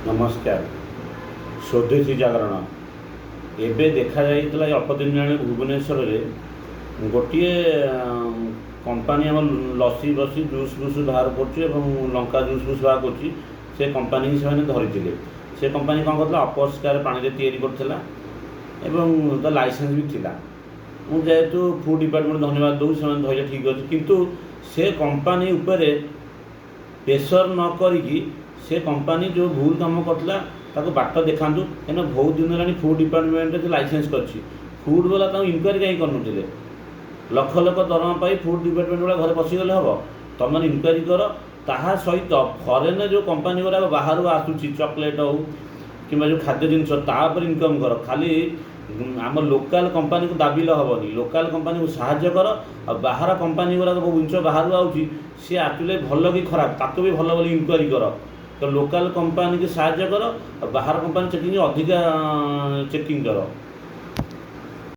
नमस्कार। स्वदेशी जागरण एबे देखा जाइतला अल्प दिन जाने भुवनेश्वर में गोटे कंपानी आम लसी बसी जूस फूस बाहर कर लंका जूस फूस बाहर कर से कंपानी से धरी से कंपानी कौन करता अपरिष्कार पानी करता लाइसेंस भी थिला। जेहेतु फूड डिपार्टमेंट धन्यवाद दूँ से धैर्य ठीक अच्छे किंतु से कंपानी उपरे प्रेसर न करी से कंपानी जो भूल काम करता ताको बाट देखातु क्या बहुत दिन है फूड डिपार्टमेंट लाइसेंस कर फूड वाला इनक्वारी कहीं करूँ लक्ष लक्ष दरमा पाई फूड डिपार्टमेंट वाला घर पशिगले हम तुम मैंने इनक्वारी कर ताहा सहित फरेन जो कंपानी गुरा बाहर आसूँ चॉकलेट हो कि जो खाद्य जिनस इनकम कर खाली आम लोकल कंपानी को दाबिले हेनी लोकल कंपानी को साहाय्य कर आ बाहर कंपानी गुरा जिन बाहर आउची सी एक्चुअली भल कि खराब ताको भी भल बोली इनक्वारी कर तो लोकल कंपानी की साहाय्य कर बाहर कंपानी चेकिंग अधिका चेकिंग कर।